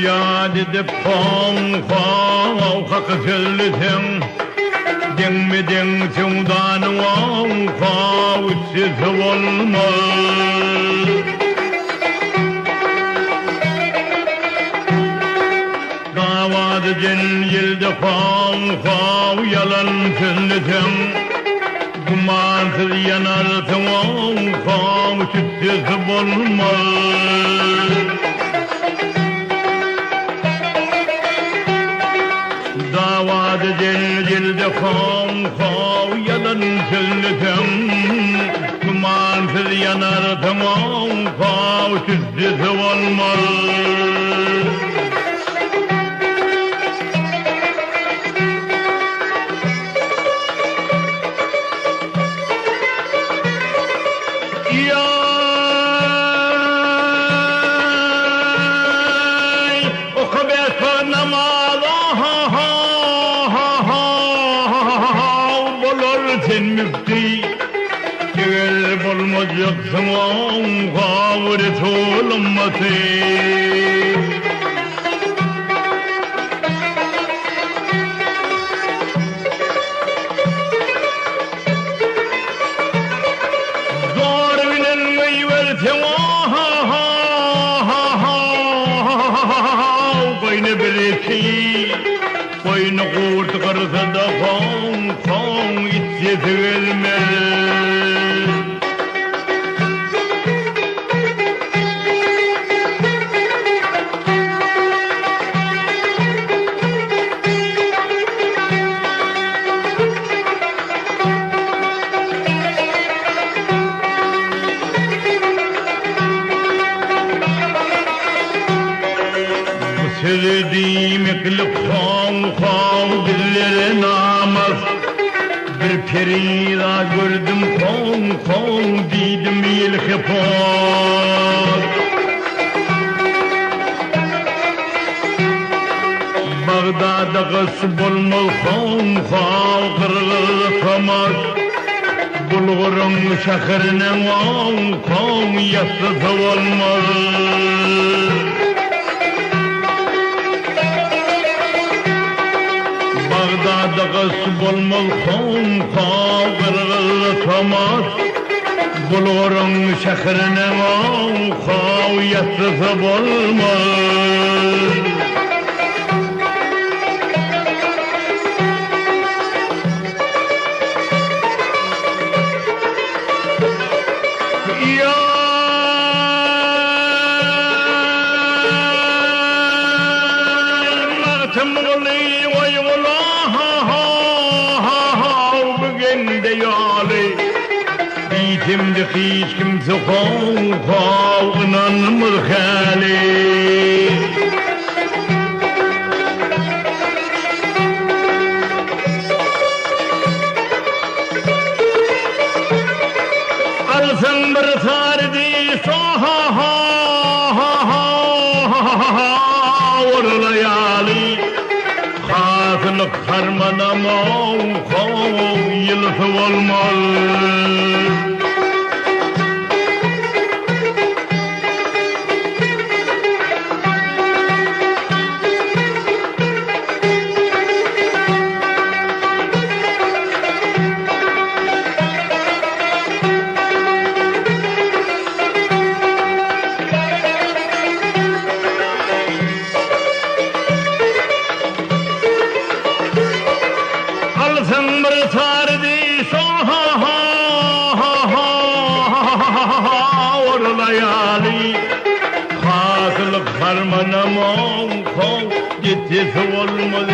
yad edip kalk söylesem Dengmeden çımdan kavuşsuz olmaz Davadı yılda kav yalan söylesem Gumansız yanarsın kavuşsuz olmaz Davadı cilde kav yalan söylesem Dumansız yanar tamam kavuşsuz olmaz Yay o kabesa namaza sen müfti Gel bulmayacaksın kavret olması Zor bilenmeyi versen Koyunu birisi Koyunu kurt kırsa da içse gelmez Sevdiğim eklik kav dillere namaz Bir perida gördüm kav dedim ilhifat Bağdada kız bulmaz kav kırılsamaz Bulgurun şehrine kav yatsız olmaz Bağdada kız bulmaz kav kırılsamaz Bulgurun şehrine kav yatsız olmaz Şimdi hiç kimse kavgınanmır hali Alsın bir sardı orlayali Hasılık harmanama yılısı olmaz Harmanamam kov, gittis olmadı